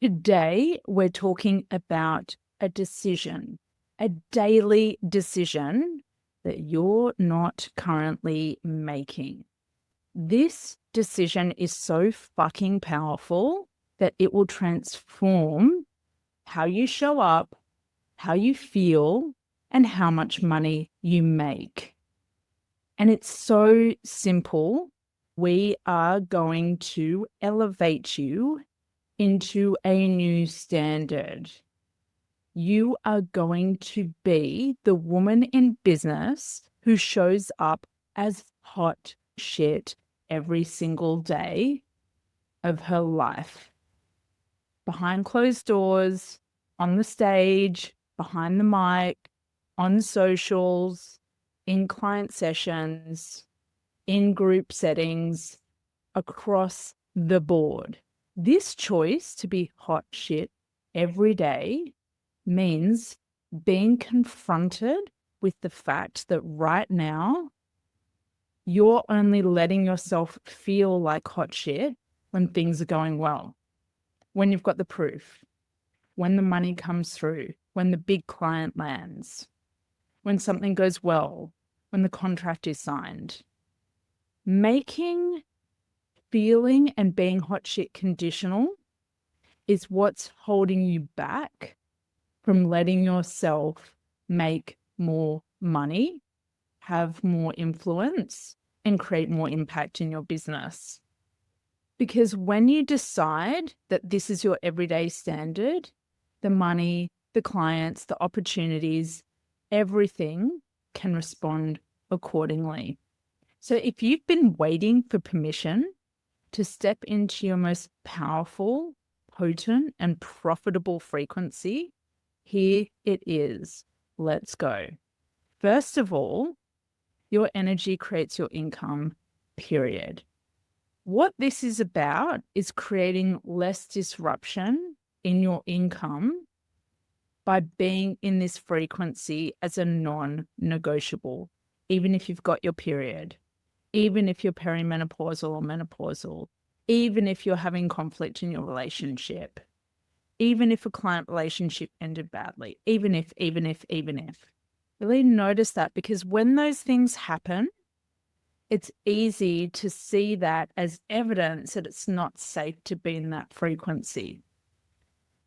Today, we're talking about a decision, a daily decision that you're not currently making. This decision is so fucking powerful that it will transform how you show up, how you feel, and how much money you make. And it's so simple. We are going to elevate you into a new standard. You are going to be the woman in business who shows up as hot shit every single day of her life. Behind closed doors, on the stage, behind the mic, on socials, in client sessions, in group settings, across the board. This choice to be hot shit every day means being confronted with the fact that right now you're only letting yourself feel like hot shit when things are going well, when you've got the proof, when the money comes through, when the big client lands, when something goes well, when the contract is signed. Making feeling and being hot shit conditional is what's holding you back from letting yourself make more money, have more influence, and create more impact in your business. Because when you decide that this is your everyday standard, the money, the clients, the opportunities, everything can respond accordingly. So if you've been waiting for permission to step into your most powerful, potent, and profitable frequency, here it is. Let's go. First of all, your energy creates your income, period. What this is about is creating less disruption in your income by being in this frequency as a non-negotiable, even if you've got your period, even if you're perimenopausal or menopausal, even if you're having conflict in your relationship, even if a client relationship ended badly, even if. Really notice that, because when those things happen, it's easy to see that as evidence that it's not safe to be in that frequency.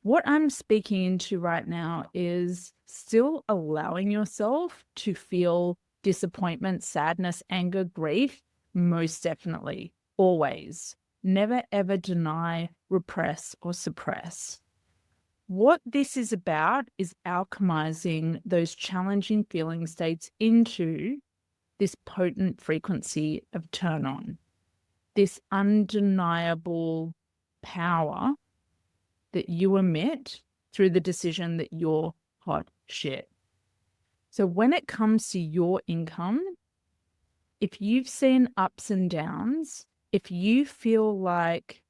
What I'm speaking into right now is still allowing yourself to feel disappointment, sadness, anger, grief, most definitely, always. Never, ever deny, repress, or suppress. What this is about is alchemizing those challenging feeling states into this potent frequency of turn on, this undeniable power that you emit through the decision that you're hot shit. So when it comes to your income, if you've seen ups and downs, if you feel like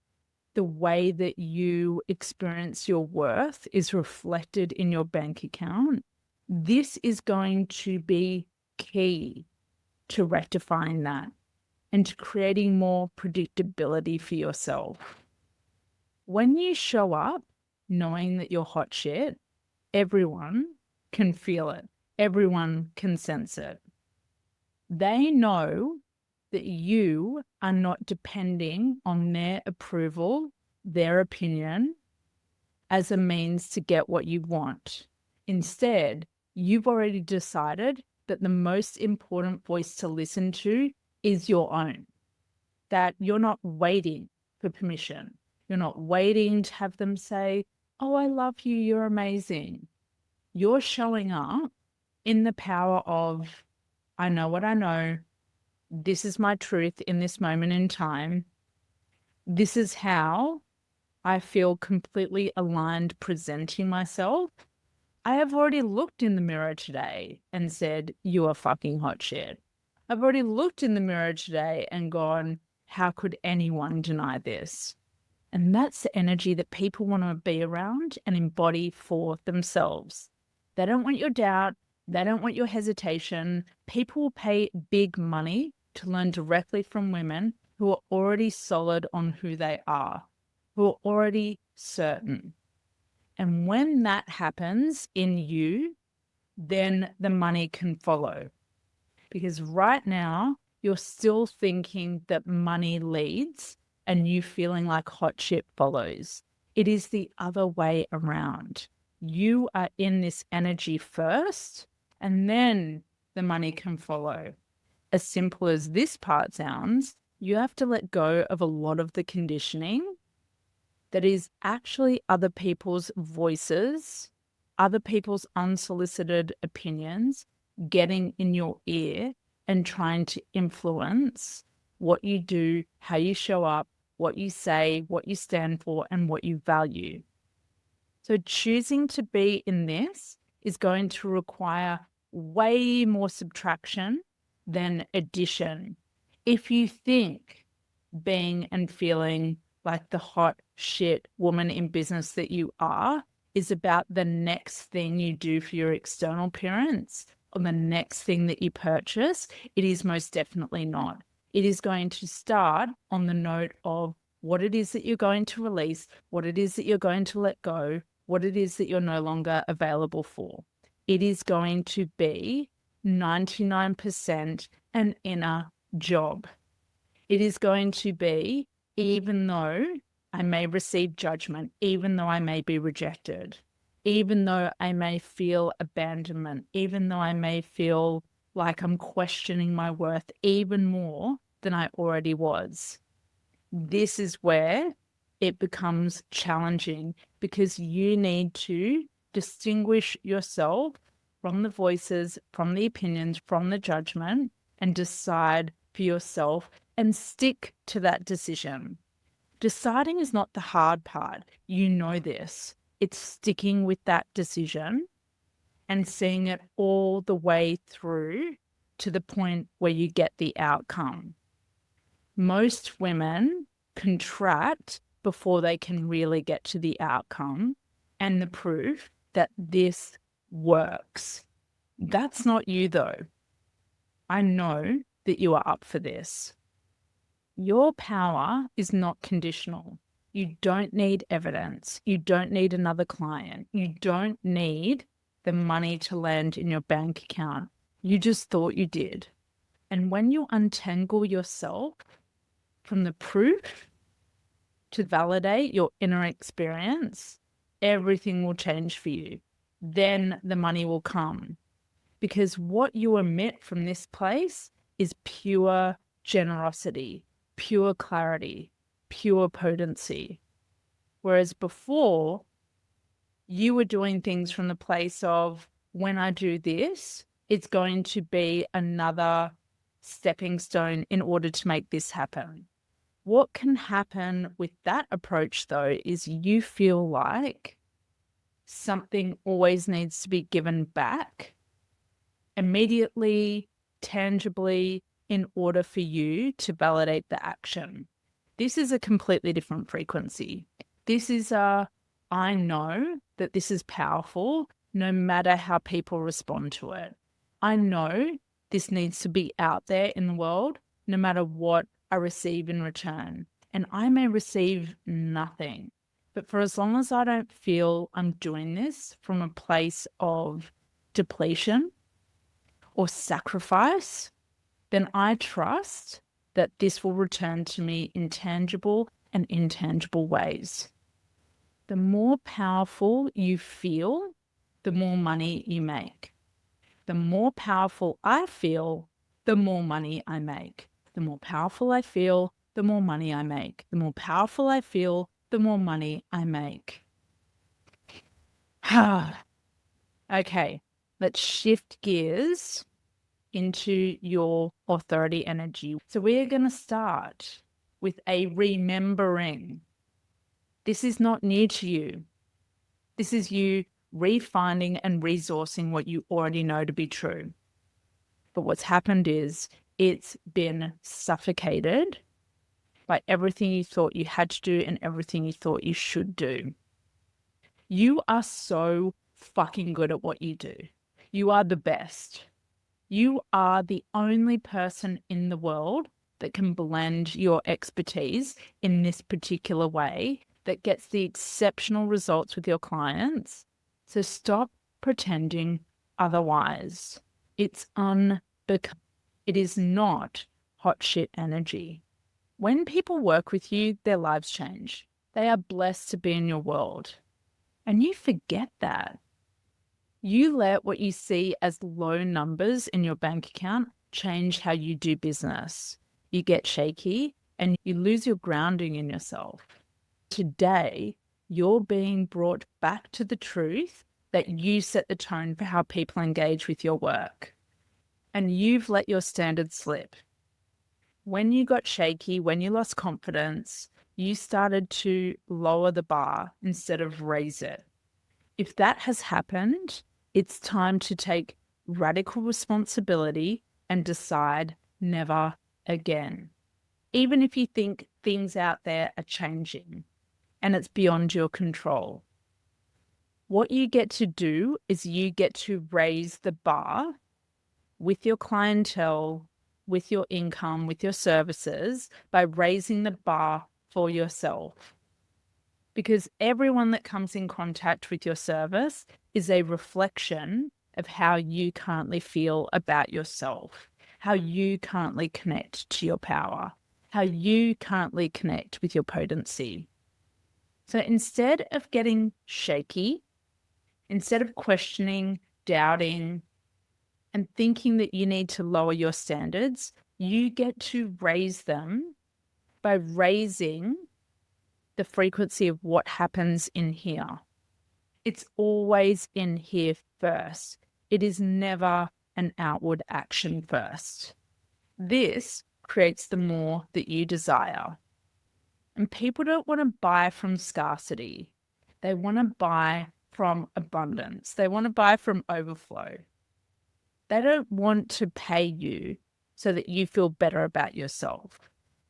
the way that you experience your worth is reflected in your bank account, this is going to be key to rectifying that and to creating more predictability for yourself. When you show up knowing that you're hot shit, everyone can feel it. Everyone can sense it. They know that you are not depending on their approval, their opinion, as a means to get what you want. Instead, you've already decided that the most important voice to listen to is your own, that you're not waiting for permission. You're not waiting to have them say, "Oh, I love you, you're amazing." You're showing up in the power of, I know what I know. This is my truth in this moment in time. This is how I feel completely aligned presenting myself. I have already looked in the mirror today and said, "You are fucking hot shit." I've already looked in the mirror today and gone, "How could anyone deny this?" And that's the energy that people want to be around and embody for themselves. They don't want your doubt. They don't want your hesitation. People will pay big money to learn directly from women who are already solid on who they are, who are already certain. And when that happens in you, then the money can follow. Because right now, you're still thinking that money leads and you feeling like hot shit follows. It is the other way around. You are in this energy first, and then the money can follow. As simple as this part sounds, you have to let go of a lot of the conditioning that is actually other people's voices, other people's unsolicited opinions getting in your ear and trying to influence what you do, how you show up, what you say, what you stand for, and what you value. So choosing to be in this is going to require way more subtraction than addition. If you think being and feeling like the hot shit woman in business that you are is about the next thing you do for your external appearance or the next thing that you purchase, it is most definitely not. It is going to start on the note of what it is that you're going to release, what it is that you're going to let go, what it is that you're no longer available for. It is going to be 99% an inner job. It is going to be, even though I may receive judgment, even though I may be rejected, even though I may feel abandonment, even though I may feel like I'm questioning my worth even more than I already was. This is where it becomes challenging because you need to distinguish yourself from the voices, from the opinions, from the judgment, and decide for yourself and stick to that decision. Deciding is not the hard part. You know this. It's sticking with that decision and seeing it all the way through to the point where you get the outcome. Most women contract before they can really get to the outcome and the proof that this works. That's not you, though. I know that you are up for this. Your power is not conditional. You don't need evidence. You don't need another client. You don't need the money to land in your bank account. You just thought you did. And when you untangle yourself from the proof to validate your inner experience, everything will change for you. Then the money will come. Because what you emit from this place is pure generosity, pure clarity, pure potency. Whereas before, you were doing things from the place of, when I do this, it's going to be another stepping stone in order to make this happen. What can happen with that approach, though, is you feel like something always needs to be given back immediately, tangibly, in order for you to validate the action. This is a completely different frequency. This is I know that this is powerful no matter how people respond to it. I know this needs to be out there in the world no matter what I receive in return. And I may receive nothing. But for as long as I don't feel I'm doing this from a place of depletion or sacrifice, then I trust that this will return to me in tangible and intangible ways. The more powerful you feel, the more money you make. The more powerful I feel, the more money I make. The more powerful I feel, the more money I make. The more powerful I feel, the more money I make. Okay, let's shift gears into your authority energy. So we're going to start with a remembering. This is not new to you. This is you refinding and resourcing what you already know to be true. But what's happened is it's been suffocated by everything you thought you had to do and everything you thought you should do. You are so fucking good at what you do. You are the best. You are the only person in the world that can blend your expertise in this particular way that gets the exceptional results with your clients. So stop pretending otherwise. It's unbecoming. It is not hot shit energy. When people work with you, their lives change. They are blessed to be in your world. And you forget that. You let what you see as low numbers in your bank account change how you do business. You get shaky and you lose your grounding in yourself. Today, you're being brought back to the truth that you set the tone for how people engage with your work. And you've let your standards slip. When you got shaky, when you lost confidence, you started to lower the bar instead of raise it. If that has happened, it's time to take radical responsibility and decide never again. Even if you think things out there are changing and it's beyond your control. What you get to do is you get to raise the bar with your clientele, with your income, with your services, by raising the bar for yourself. Because everyone that comes in contact with your service is a reflection of how you currently feel about yourself, how you currently connect to your power, how you currently connect with your potency. So instead of getting shaky, instead of questioning, doubting, and thinking that you need to lower your standards, you get to raise them by raising the frequency of what happens in here. It's always in here first. It is never an outward action first. This creates the more that you desire. And people don't want to buy from scarcity. They want to buy from abundance. They want to buy from overflow. They don't want to pay you so that you feel better about yourself.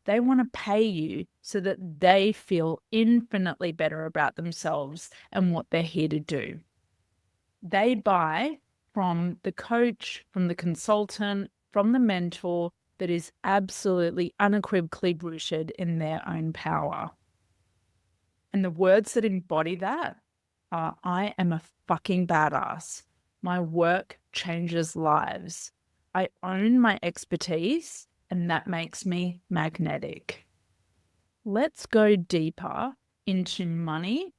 They want to pay you so that they feel infinitely better about themselves and what they're here to do. They buy from the coach, from the consultant, from the mentor that is absolutely unequivocally rooted in their own power. And the words that embody that are, I am a fucking badass. My work changes lives. I own my expertise, and that makes me magnetic. Let's go deeper into money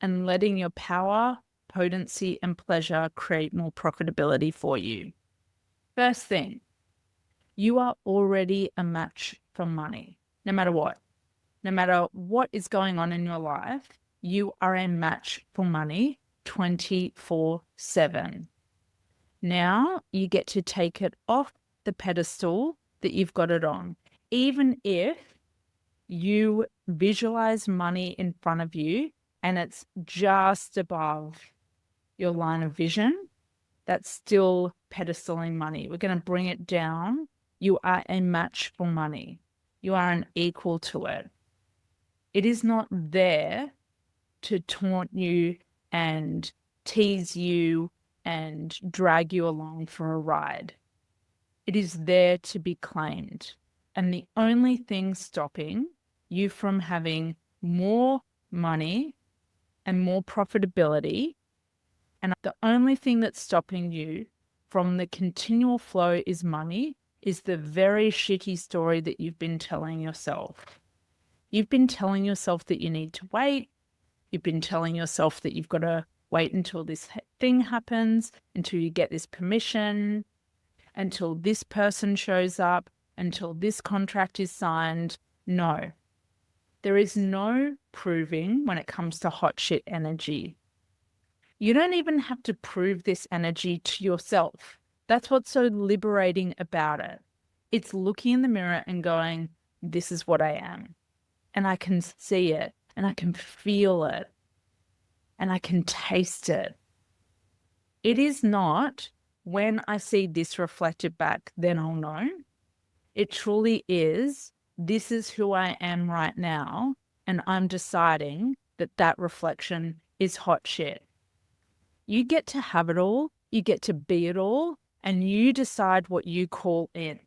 and letting your power, potency, and pleasure create more profitability for you. First thing, you are already a match for money, no matter what. No matter what is going on in your life, you are a match for money 24/7. Now you get to take it off the pedestal that you've got it on. Even if you visualize money in front of you and it's just above your line of vision, that's still pedestaling money. We're going to bring it down. You are a match for money. You are an equal to it. It is not there to taunt you and tease you and drag you along for a ride. It is there to be claimed. And the only thing stopping you from having more money and more profitability, and the only thing that's stopping you from the continual flow is money, is the very shitty story that you've been telling yourself. You've been telling yourself that you need to wait. You've been telling yourself that you've got to wait until this thing happens, until you get this permission, until this person shows up, until this contract is signed. No. There is no proving when it comes to hot shit energy. You don't even have to prove this energy to yourself. That's what's so liberating about it. It's looking in the mirror and going, this is what I am. And I can see it, and I can feel it, and I can taste it. It is not, when I see this reflected back, then I'll know. It truly is, this is who I am right now, and I'm deciding that that reflection is hot shit. You get to have it all, you get to be it all, and you decide what you call in.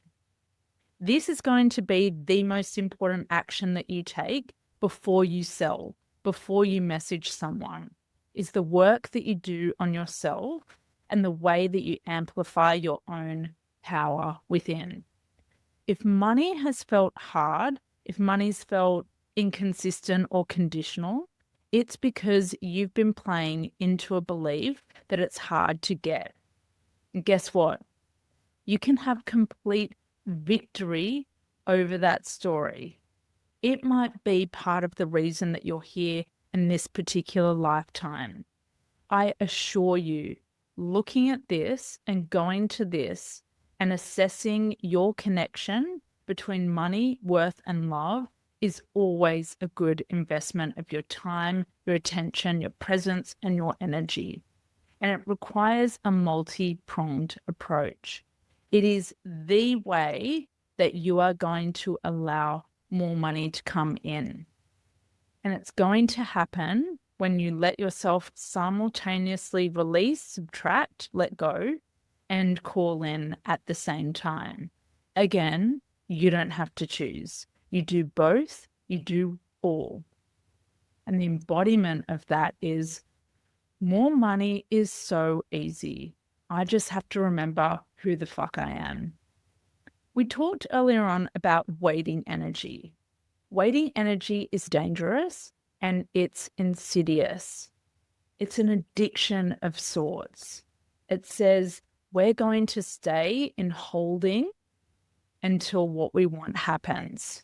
This is going to be the most important action that you take before you sell, before you message someone is the work that you do on yourself and the way that you amplify your own power within. If money has felt hard, if money's felt inconsistent or conditional, it's because you've been playing into a belief that it's hard to get. And guess what? You can have complete victory over that story. It might be part of the reason that you're here in this particular lifetime. I assure you, looking at this and going to this and assessing your connection between money, worth, and love is always a good investment of your time, your attention, your presence, and your energy. And it requires a multi-pronged approach. It is the way that you are going to allow more money to come in. And it's going to happen when you let yourself simultaneously release, subtract, let go, and call in at the same time. Again, you don't have to choose. You do both, you do all. And the embodiment of that is more money is so easy. I just have to remember who the fuck I am. We talked earlier on about waiting energy. Waiting energy is dangerous and it's insidious. It's an addiction of sorts. It says we're going to stay in holding until what we want happens.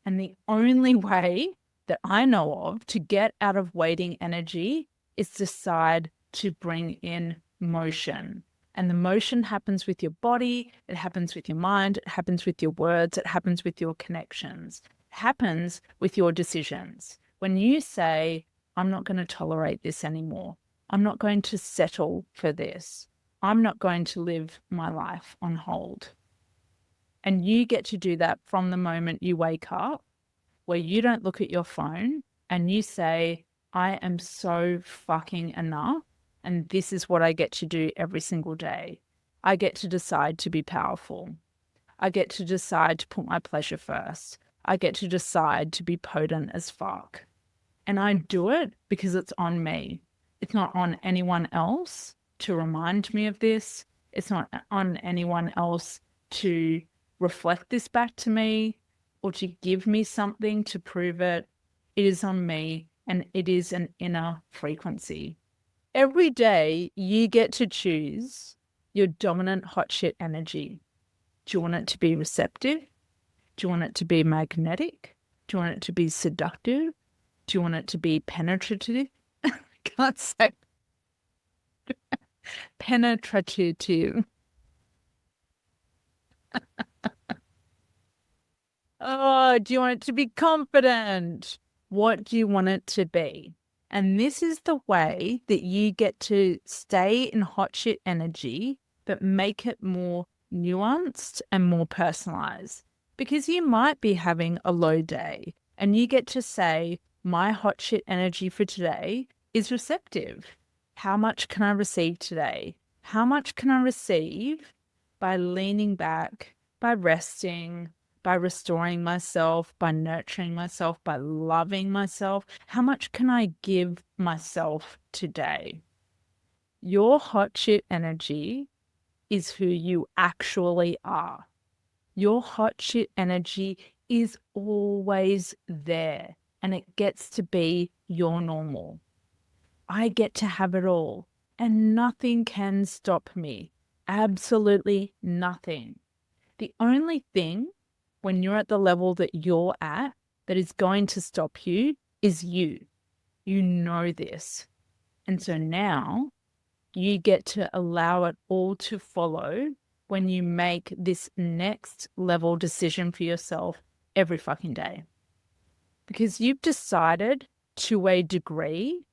And the only way that I know of to get out of waiting energy is decide to bring in motion. And the motion happens with your body, it happens with your mind, it happens with your words, it happens with your connections, it happens with your decisions. When you say, I'm not going to tolerate this anymore, I'm not going to settle for this, I'm not going to live my life on hold. And you get to do that from the moment you wake up, where you don't look at your phone and you say, I am so fucking enough. And this is what I get to do every single day. I get to decide to be powerful. I get to decide to put my pleasure first. I get to decide to be potent as fuck. And I do it because it's on me. It's not on anyone else to remind me of this. It's not on anyone else to reflect this back to me or to give me something to prove it. It is on me, and it is an inner frequency. Every day you get to choose your dominant hot shit energy. Do you want it to be receptive? Do you want it to be magnetic? Do you want it to be seductive? Do you want it to be penetrative? I can't say penetrative. Oh, do you want it to be confident? What do you want it to be? And this is the way that you get to stay in hot shit energy, but make it more nuanced and more personalized. Because you might be having a low day and you get to say, my hot shit energy for today is receptive. How much can I receive today? How much can I receive by leaning back, by resting, by restoring myself, by nurturing myself, by loving myself? How much can I give myself today? Your hot shit energy is who you actually are. Your hot shit energy is always there, and it gets to be your normal. I get to have it all, and nothing can stop me. Absolutely nothing. The only thing when you're at the level that you're at that is going to stop you is you. You know this. And so now you get to allow it all to follow when you make this next level decision for yourself every fucking day. Because you've decided to a degree,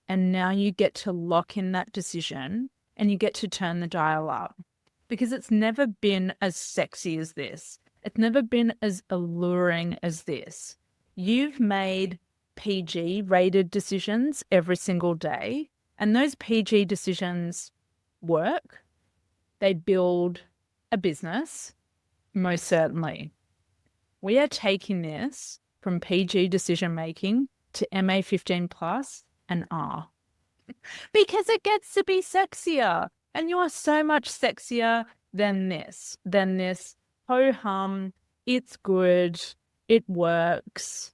and now you get to lock in that decision and you get to turn the dial up. Because it's never been as sexy as this. It's never been as alluring as this. You've made PG rated decisions every single day, and those PG decisions work. They build a business, most certainly. We are taking this from PG decision making to MA15 plus and R. Because it gets to be sexier. And you are so much sexier than this. Ho-hum, it's good, it works,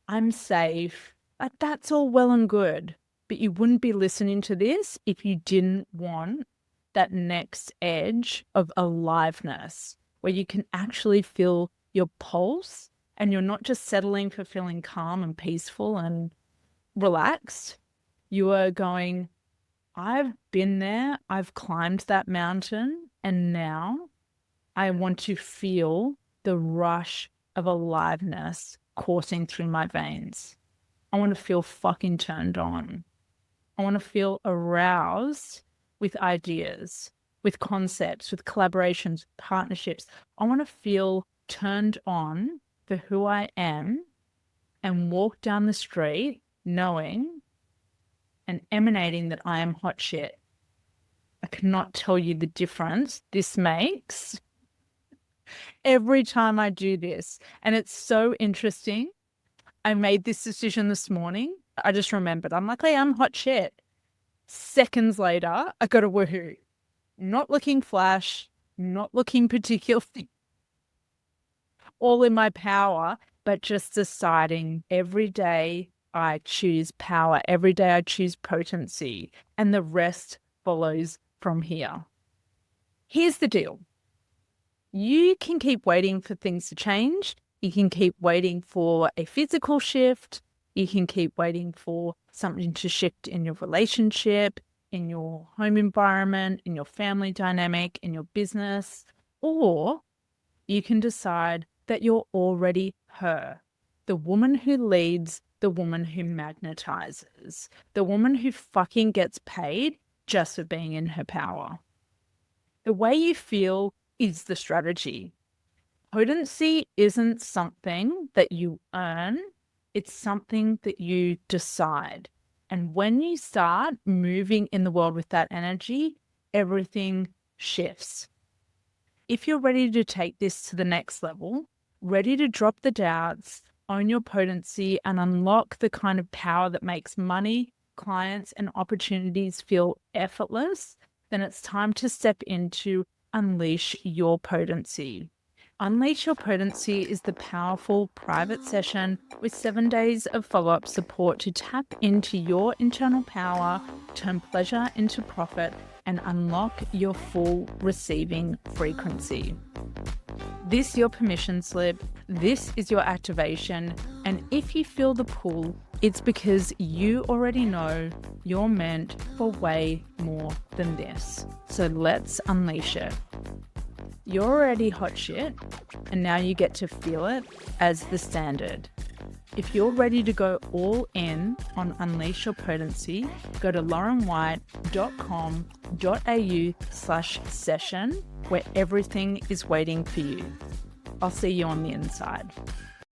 I'm safe. Like, that's all well and good. But you wouldn't be listening to this if you didn't want that next edge of aliveness where you can actually feel your pulse and you're not just settling for feeling calm and peaceful and relaxed. You are going, I've been there, I've climbed that mountain, and now I want to feel the rush of aliveness coursing through my veins. I want to feel fucking turned on. I want to feel aroused with ideas, with concepts, with collaborations, partnerships. I want to feel turned on for who I am and walk down the street knowing and emanating that I am hot shit. I cannot tell you the difference this makes every time I do this. And it's so interesting. I made this decision this morning. I just remembered. I'm like, hey, I'm hot shit. Seconds later, I got a woohoo. Not looking flash, not looking particularly all in my power, but just deciding every day I choose power. Every day I choose potency, and the rest follows from here. Here's the deal. You can keep waiting for things to change. You can keep waiting for a physical shift. You can keep waiting for something to shift in your relationship, in your home environment, in your family dynamic, in your business. Or you can decide that you're already her, the woman who leads, the woman who magnetizes, the woman who fucking gets paid just for being in her power. The way you feel is the strategy. Potency isn't something that you earn, it's something that you decide. And when you start moving in the world with that energy, everything shifts. If you're ready to take this to the next level, ready to drop the doubts, own your potency, and unlock the kind of power that makes money, clients, and opportunities feel effortless, then it's time to step into Unleash Your Potency. Unleash Your Potency is the powerful private session with 7 days of follow-up support to tap into your internal power, turn pleasure into profit, and unlock your full receiving frequency. This is your permission slip. This is your activation. And if you feel the pull, it's because you already know you're meant for way more than this. So let's unleash it. You're already hot shit, and now you get to feel it as the standard. If you're ready to go all in on Unleash Your Potency, go to laurenwhite.com.au/session, where everything is waiting for you. I'll see you on the inside.